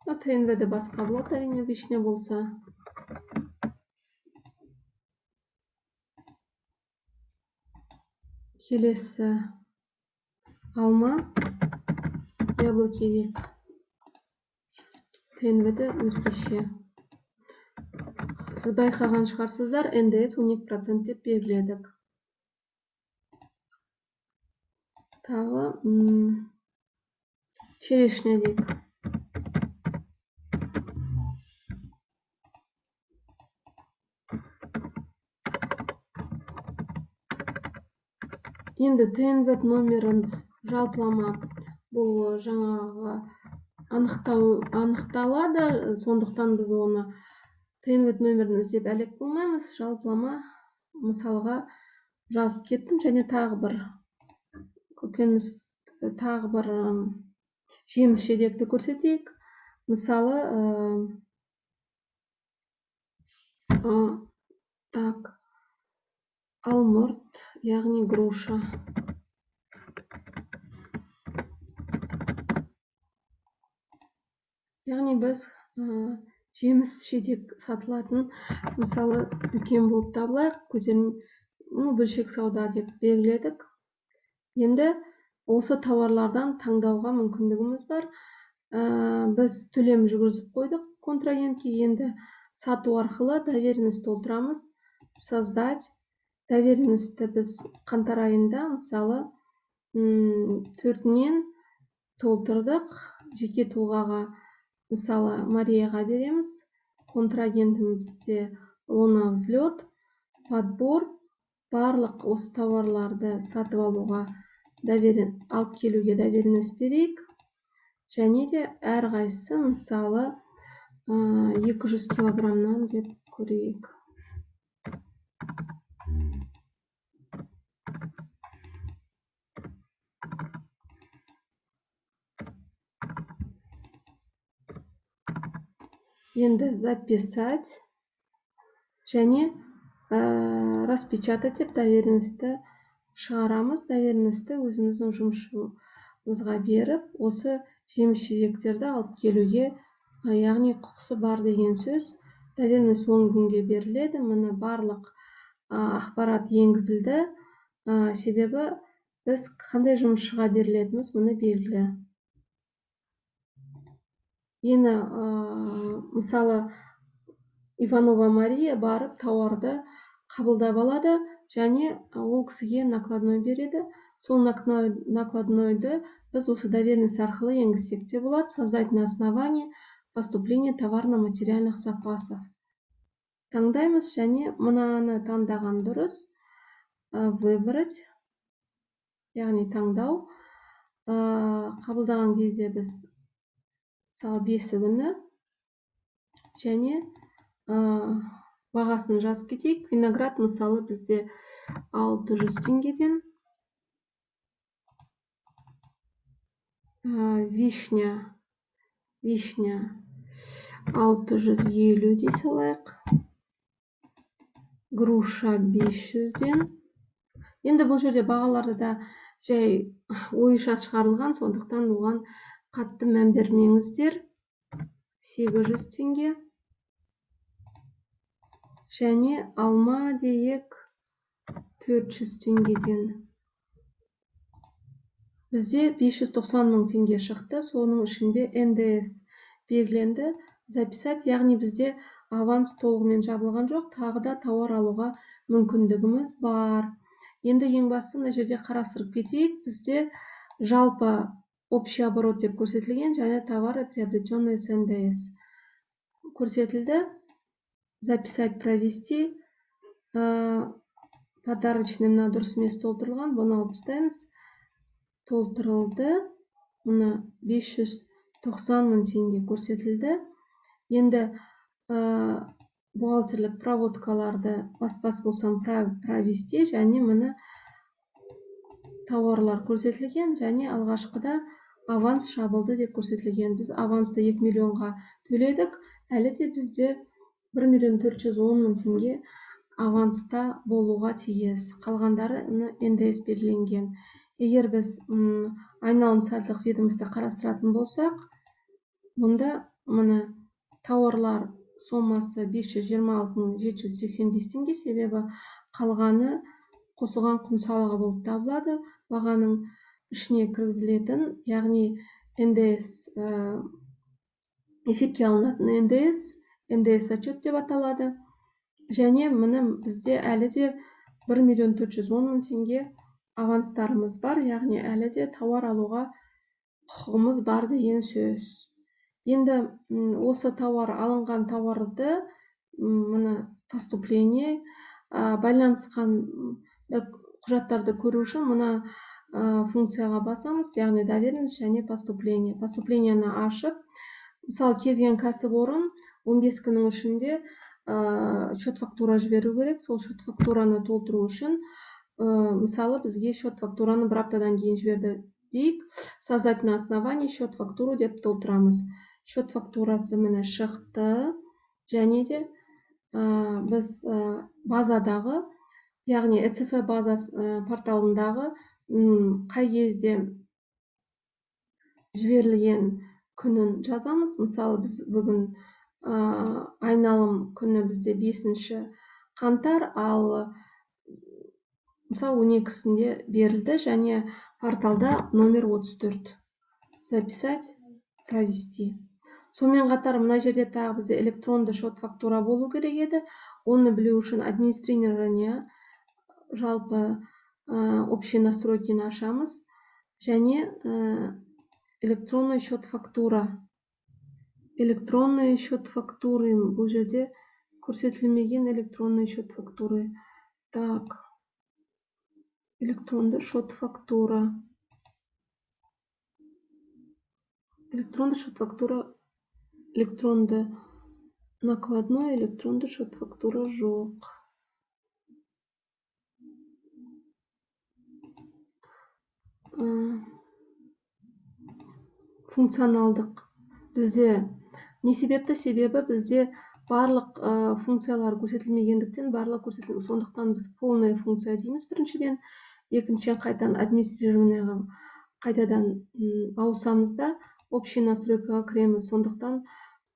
ТНВ-де басқа болады, әрине, вишня болса. Келесі алма, яблоки дейік. ТНВ-де өзгеше. Сіз байқаған шығарсыздар, НДС 12% деп белгіледік. Тағы черешня дейік. Енді ТНВ номерін жалпылама бұл жаңағы анықталады, сондықтан біз оны ТНВ номерін іздеп әлек болмаймыз. Жалпылама мысалға жазып кеттім, және тағы бір көкөніс, тағы бір жеміс жидекті көрсетейік. Мысалы, так, алмұрт, яғни груша. яғни біз жеміс жидек сатылатын мысалы дүкен болып табылайық, бөлшек сауда деп белгіледік. Енді осы тауарлардан таңдауға мүмкіндігіміз бар. Біз төлем жүргізіп қойдық контрагентке. Енді сату арқылы доверенность толтырамыз. Создать доверенностьті біз қаңтар айында мысалы 4-нен толтырдық. Жеке тұлғаға мысалы Марияға береміз. Контрагентімізде Луна Взлет, подбор, барлық осы тауарларды сатып алуға алып келуге доверенность берейік. Және де әрқайсысы мысалы 200 килограммнан деп көрейік. Енді записать және распечатать деп доверенностьті шығарамыз. Доверенностьті өзіміздің жұмысшымызға беріп, осы жеміс жидектерді алып келуге, яғни құқысы бар деген сөз. Доверенность 10 күнге беріледі. Міне барлық ақпарат енгізілді. Себебі біз қандай жұмысшыға берілетініміз мұны белгілі. Енді мысалы Иванова Мария барып тауарды қабылдап алады және ол кісіге накладной береді. Сол накладнойды біз осы доверенность арқылы енгізсек те болады. Создать на основании поступления товарно-материальных запасов. Таңдаймыз және мынаны таңдаған дұрыс. Выбрать, яғни таңдау. Қабылдаған кезде біз мысалы 5 күні және бағасын жазып кетейік. Виноград мысалы бізде 600 теңгеден, вишня 650 дей салайық, груша 500-ден. Енді бұл жерде бағаларды да жай ойша шығарылған, сондықтан оған қатты мән бермеңіздер. 800 теңге. Және алма дейік 400 теңгеден. Бізде 590 мың теңге шықты. Соның ішінде НДС белгіленді. Записать, яғни бізде аванс толығымен жабылған жоқ. Тағы да тауар алуға мүмкіндігіміз бар. Енді ең басты мына жерде қарастырып кетейік. Бізде жалпы общий оборот деп көрсетілген, және товары приобретенные с НДС көрсетілді. Записать, провести. Подарочный мына дұрыс емес толтырылған. Бұны алып тастаймыз. Толтырылды. Мұны 590 мың теңге көрсетілді. Енді бухгалтерлік проводкаларды бас болсам провести, және мұны тауарлар көрсетілген, және алғашқыда аванс жабылды деп көрсетілген. Біз авансты 2 миллионға төледік. Әлі де бізде 1 410 мың теңге аванста болуға тиіс. Қалғандары НДС белгіленген. Егер біз айналым сальдық ведомості қарастыратын болсақ, мұнда мұны тауарлар сомасы 526.785 теңге, себебі қалғаны қосылған құн салығы болып табылады. Бағаның ішіне кіргізілетін, яғни НДС, есепке алынатын НДС отчет деп аталады. Және мұны бізде әлі де 1 410 мың теңге аванстарымыз бар, яғни әлі де тауар алуға құқығымыз бар деген сөз. Енді осы тауар, алынған тауарды мұны поступление, байланысқан құжаттарды көру үшін мұна функцияға басамыз, яғни доверенность және поступление. Поступленияны ашып, мысалы кезген кәсіпорын 15 күннің ішінде счет фактура жіберу керек. Сол счет фактураны толтыру үшін, мысалы бізге счет фактураны бір аптадан кейін жіберді дейік. Создать на основании счет фактуру деп толтырамыз. Счет фактурасы міне шықты. Және де біз базадағы, яғни ЭЦФ базасы порталындағы қай кезде жіберілген күнін жазамыз. Мысалы біз бүгін айналым күні бізде 5 қаңтар, ал мысалы 12-сінде берілді және порталда номер 34. Записать, провести. Сонымен қатар мына жерде тағы бізде электронды шот фактура болу керек еді. Оны білу үшін администрирование жалпы общие настройкины ашамыз және электронный счет фактура. Электронный счет фактуры, бұл жерде көрсетілмеген электронный счет фактуры. Так, электронды счет фактура. Электронды счет фактура, электронды накладной, электронды счет фактура жоқ. Функционалдық. Бізде не себепті? Себебі бізде барлық функциялар көрсетілмегендіктен, сондықтан біз полная функция дейміз біріншіден. Екіншіден қайтадан администрированияға қайтадан ауысамыз да общий настройкаға кіреміз. Сондықтан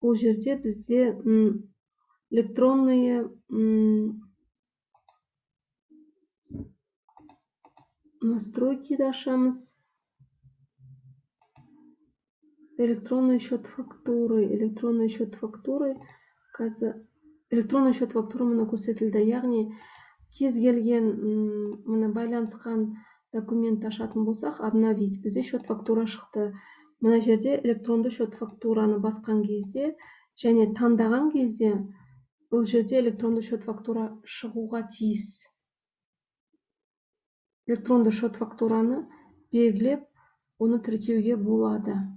бұл жерде бізде электронные настройки ашамыз. Электронный счет фактуры. Электронный счет фактуры. Электронный счет фактура мұны көрсетілді. Яғни кез келген мұны байланысқан документ ашатын болсақ, обновить. Бізде счет фактура шықты. Мына жерде электронды счет фактураны басқан кезде және таңдаған кезде бұл жерде электронды счет фактура шығуға тиіс. Электронды счет фактураны белгілеп, оны тіркеуге болады.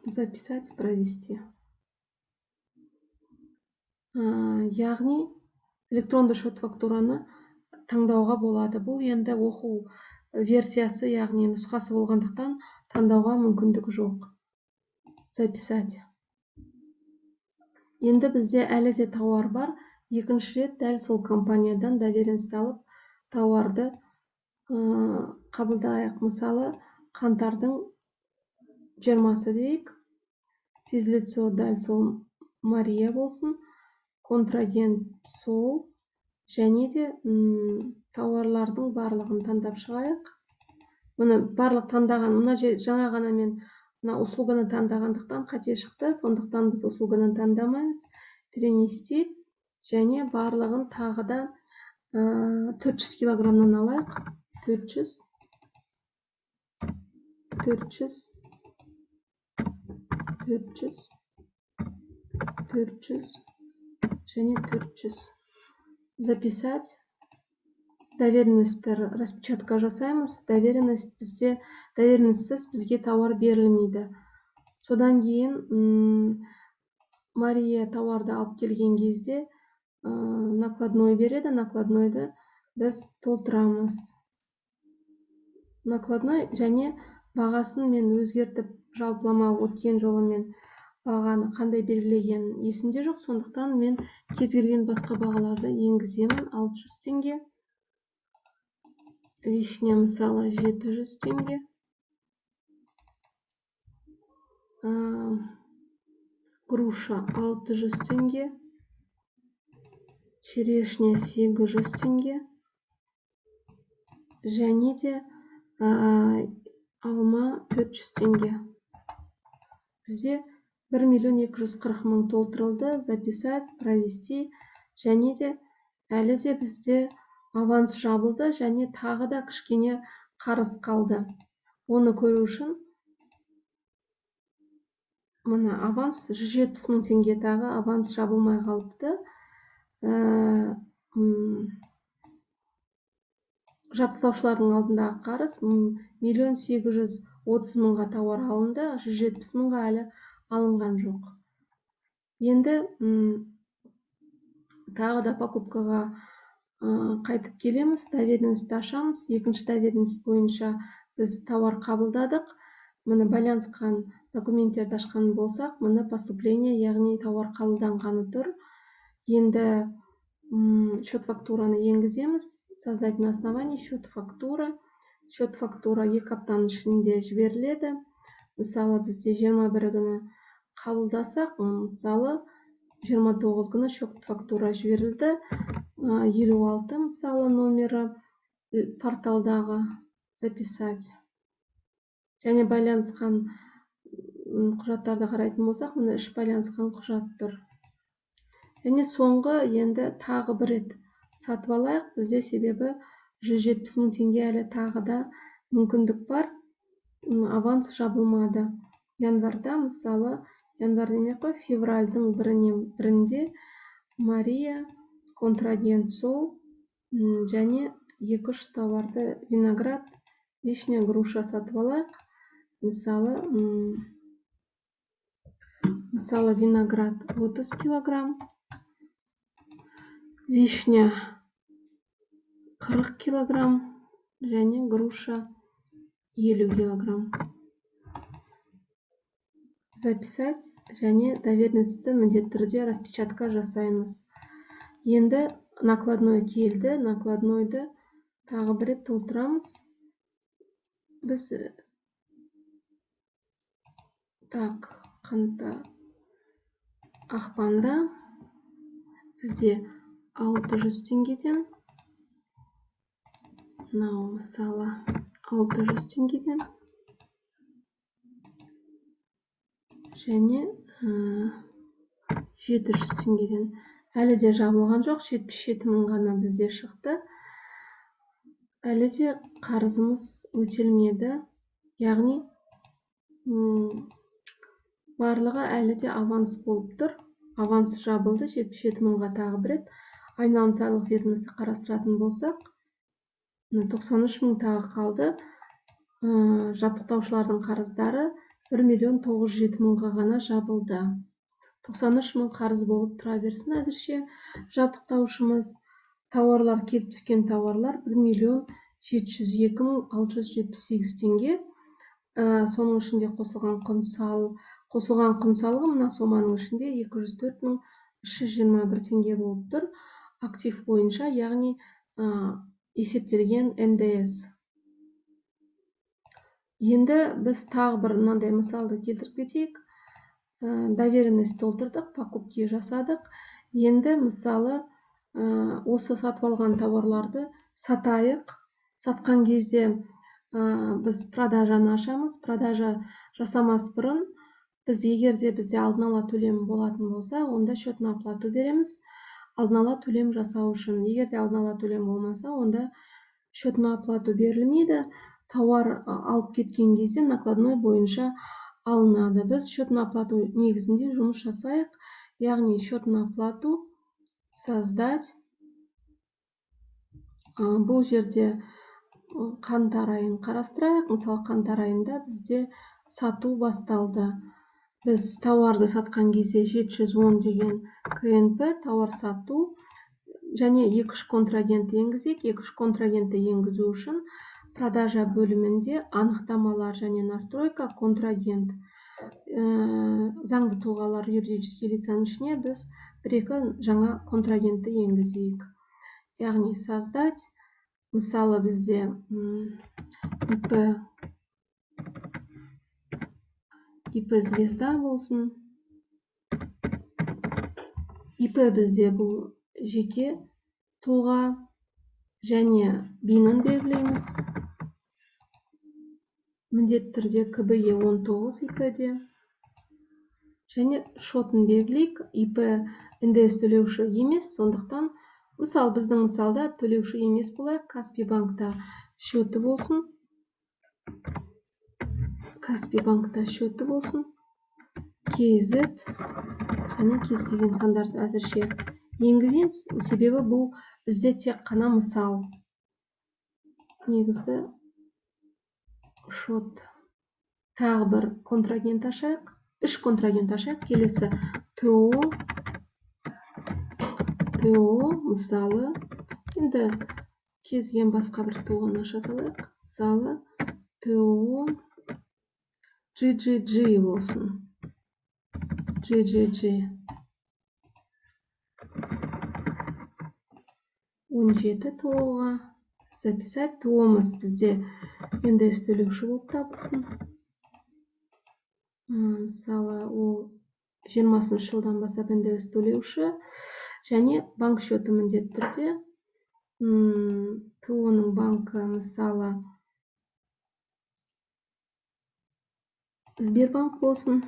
Записать, провести. Яғни электронды счет фактураны таңдауға болады. Бұл енді оқу версиясы, яғни нұсқасы болғандықтан таңдауға мүмкіндік жоқ. Записать. Енді бізде әлі де тауар бар. Екінші рет дәл сол компаниядан доверенность алып, тауарды қабылдайық. Мысалы, қаңтардың 20-сы дейік. Физлицо дәл сол Мария болсын. Контрагент сол. Және де тауарлардың барлығын таңдап шығайық. Мұны барлық таңдаған, мұна жаңа ғана мен услуганы таңдағандықтан қате шықты. Сондықтан біз услуганы таңдамаймыз. Перенести. Және барлығын тағы да 400 килограммнан алайық. 400 және 400. Записать. Доверенностьтер распечатка жасаймыз. Доверенностьсіз бізге тауар берілмейді. Содан кейін Мария тауарды алып келген кезде накладной береді. Накладнойды біз толтырамыз. Накладной және бағасын мен өзгертіп жалпылама өткен жолы мен бағаны қандай белгілеген есімде жоқ. Сондықтан мен кез келген басқа бағаларды енгіземін. 600 теңге. Вишня мысалы 700 теңге. Груша 600 теңге. Черешня 800 теңге. Және де алма 400 теңге. Бізде 1 240 000 толтырылды. Записать, провести. Және де әлі де бізде аванс жабылды және тағы да кішкене қарыз қалды. Оны көру үшін мына аванс 170 000 теңге тағы аванс жабылмай қалыпты. Жабдықтаушылардың алдындағы қарыз 1 830 000-ға тауар алынды, 170 000-ға әлі алынған жоқ. Енді тағы да покупкаға қайтып келеміз, доверенность ашамыз. Екінші доверенность бойынша біз тауар қабылдадық. Мұны байланысқан документтерді ашқан болсақ, мұны поступление, яғни тауар қабылданғаны тұр. Енді счет фактураны енгіземіз. Создать на основании счет фактура. счет фактура 2 аптаның ішінде жіберіледі. Мысалы бізде 21 күні қабылдасақ, мысалы 29 күні счет фактура жіберілді. 56 мысалы номері порталдағы записать. Және байланысқан құжаттарды қарайтын болсақ, мына 3 байланысқан құжат тұр. Және соңғы енді тағы бір рет сатып алайық. Бізде себебі 170 мың теңге әлі тағы да мүмкіндік бар. Аванс жабылмады. Январда, мысалы, январ демек қой, февральдың бірінде Мария контрагент сол және 2-3 тауарды виноград, вишня, груша сатып алайық. Мысалы виноград 30 килограмм, вишня 40 килограмм және груша 50 килограмм. Записать және доверенностьті міндетті түрде распечатка жасаймыз. Енді накладной келді, накладнойды тағы бір рет толтырамыз. Біз ақпанда бізде 600 теңгеден, мысалы 600 теңгеден және 700 теңгеден. Әлі де жабылған жоқ, 77 мың ғана бізде шықты. Әлі де қарызымыз өтелмеді. Яғни барлығы әлі де аванс болып тұр. Аванс жабылды 77 мыңға тағы бір рет. Айналым салық ведомство қарастыратын болсақ, 93 мың тағы қалды. Жабдықтаушылардың қарыздары 1.907 мыңға ғана жабылды. 93 мың қарыз болып тұра берсін әзірше жабдықтаушымыз. Тауарлар, келіп түскен тауарлар 1.702.678 теңге. Соның ішінде қосылған құн салығы мына соманың ішінде 204.321 теңге болып тұр. Актив бойынша, яғни есептелген НДС. Енді біз тағы бір мынандай мысалды келтіріп кетейік. Доверенность толтырдық, покупки жасадық. Енді мысалы осы сатып алған тауарларды сатайық. Сатқан кезде біз продажаны ашамыз. Продажа жасамас бұрын біз егерде бізде алдын ала төлем болатын болса, онда счет на оплату береміз. Алдын ала төлем жасау үшін. Егерде алдын ала төлем болмаса, онда счет на оплату берілмейді. Тауар алып кеткен кезде накладной бойынша алынады. Біз счет на оплату негізінде жұмыс жасайық. Яғни счет на оплату создать. Бұл жерде қаңтар айын қарастырайық. Мысалы, қаңтар айында бізде сату басталды. Біз тауарды сатқан кезде 710 деген КНП тауар сату және 2-3 контрагент енгізейік. 2-3 контрагентті енгізу үшін продажа бөлімінде анықтамалар және настройка контрагент. Заңды тұлғалар юридический лицаның ішіне біз 1-2 жаңа контрагентті енгізейік. Яғни создать. Мысалы бізде ИП звезда болсын. ИП бізде бұл жеке тұлға және бинын белгілейміз. Міндетті түрде КБЕ 19 ИП-де. Және шотын белгілейік. ИП НДС төлеуші емес, сондықтан мысалы біздің мысалда төлеуші емес болайық. Каспий банкта счеты болсын. Каспий банкта счеты болсын. KZ және кез келген сандарды әзірше енгіземіз. Себебі бұл бізде тек қана мысал. Негізді шот. Тағы бір контрагент ашайық. 3 контрагент ашайық. Келесі ТО мысалы. Енді кезген басқа бір ТО-ны аша салайық. Мысалы ТО GGG болсын. GGG 17 ТО-ға записать. ТО-мыз бізде ндс төлеуші болып табылсын. Мысалы, ол 20-шы жылдан бастап ндс төлеуші және банк счеты міндетті түрде ТО-ның банкі, мысалы, Сбербанк болсын.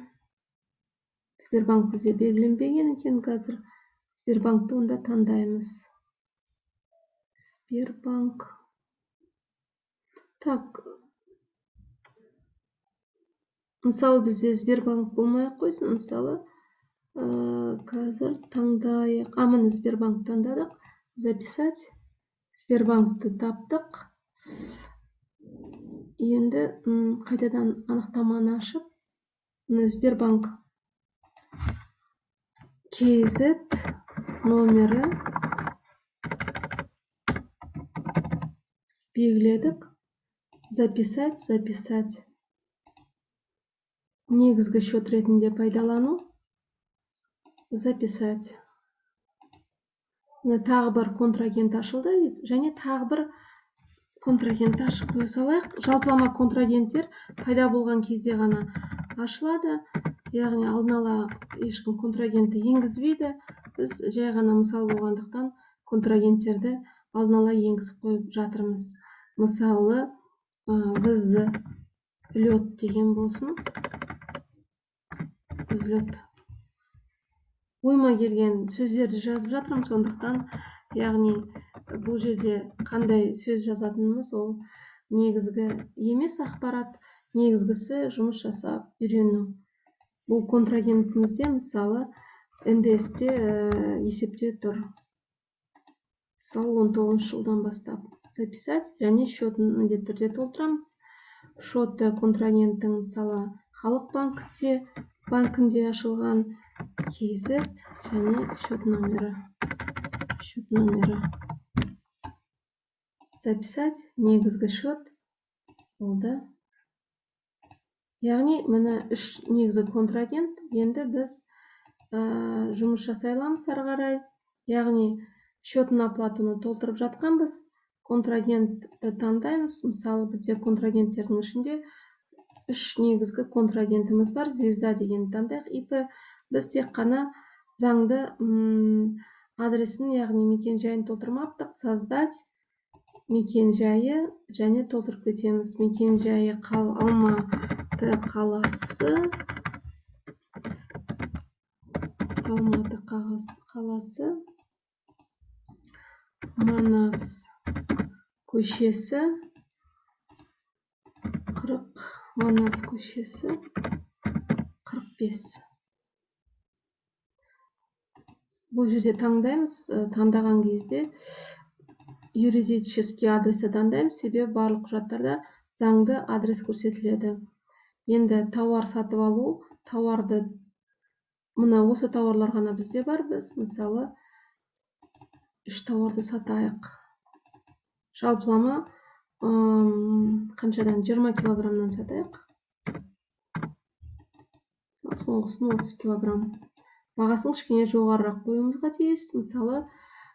Сбербанк бізде белгіленбеген екен қазір. Сбербанкты онда таңдаймыз. Сбербанк. Так, мысалы бізде Сбербанк болмай қойсын. Мысалы, қазір таңдайық. Міне Сбербанк таңдадық. Записать. Сбербанкты таптық. Енді қайтадан анықтаманы ашып, Сбербанк KZ номері белгіледік. Записать. Негізгі счет ретінде пайдалану. Записать. Тағы бір контрагент ашылды, және тағы бір контрагент ашып қоя салайық. Жалпылама контрагенттер пайда болған кезде ғана ашылады. Яғни алдын ала ешкім контрагентті енгізбейді. Біз жай ғана мысал болғандықтан контрагенттерді алдын ала енгізіп қойып жатырмыз. Мысалы, взлет деген болсын. Взлет. Ойыма келген сөздерді жазып жатырмын, сондықтан, яғни бұл жерде қандай сөз жазатынымыз ол негізгі емес ақпарат, негізгісі жұмыс жасап үйрену. Бұл контрагентімізде, мысалы, ндс-те есепте тұр. Мысалы, 19 жылдан бастап. Записать, және счетін міндетті түрде толтырамыз. Счеты контрагенттің, мысалы, Халық банкінде ашылған KZ және счет номері. Записать, негізгі счет болды. Яғни, міне 3 негізгі контрагент. Енді біз жұмыс жасай аламыз ары қарай. Яғни, счетін оплатыны толтырып жатқанбыз. Контрагентті таңдаймыз. Мысалы, бізде контрагенттердің ішінде 3 негізгі контрагентіміз бар. Звезда деген таңдайық. ИП біз тек қана заңды адресін, яғни мекен жайын толтырмаптық. Создать мекен жайы және толтырып кетеміз. Мекен жайы Алматы қаласы, Манас көшесі 45. Бұл жерде таңдаймыз. Таңдаған кезде юридический адресі таңдаймыз, себебі барлық құжаттарда заңды адрес көрсетіледі. Енді тауар сатып алу, тауарды, мына осы тауарлар ғана бізде бар. Біз, мысалы, 3 тауарды сатайық. Жалпылама қаншадан? 20 килограммнан сатайық. Соңғысын 30 килограмм. Бағасын кішкене жоғарырақ қоюымызға тиіс. Мысалы,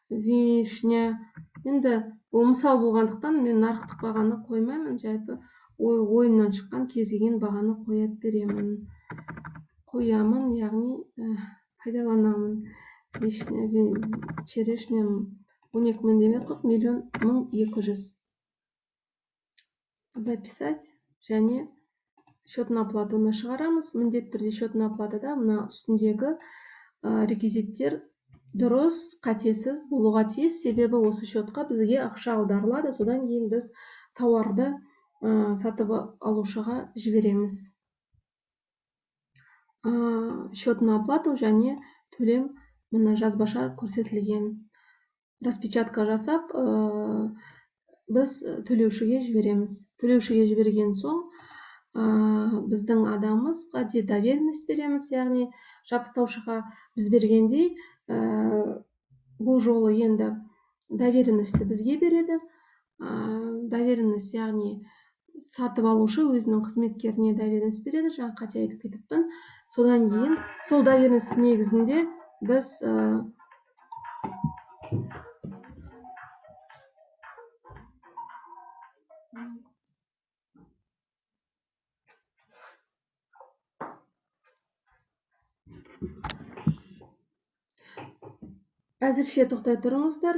вишня. Енді бұл мысал болғандықтан мен нарықтық бағаны қоймаймын, жайпы ойымнан шыққан кез келген бағаны қоя беремін. Қоямын, яғни пайдаланамын. Вишня, черешня 12 мың демек 1,200,000. Записать, және счетін оплатуына шығарамыз. Міндетті түрде счетін оплатада мына үстіндегі реквизиттер дұрыс, қатесіз болуға тиіс. Себебі осы счетқа бізге ақша аударылады. Содан кейін біз тауарды сатып алушыға жібереміз. Счетін оплату және төлем мына жазбаша көрсетілген. Распечатка жасап, біз төлеушіге жібереміз. Төлеушіге жіберген соң, біздің адамымызға де доверенность береміз, яғни жабдықтаушыға біз бергендей, бұл жолы енді доверенностьті бізге береді. Доверенность, яғни сатып алушы өзінің қызметкеріне доверенность береді. Жаңа қате айтып кетіппін. Содан кейін сол доверенность негізінде біз Әзірше тоқтай тұрыңыздар.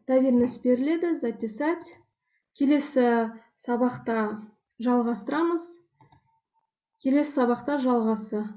Доверенность беріледі, записать. Келесі сабақта жалғастырамыз. Келесі сабақта жалғасы.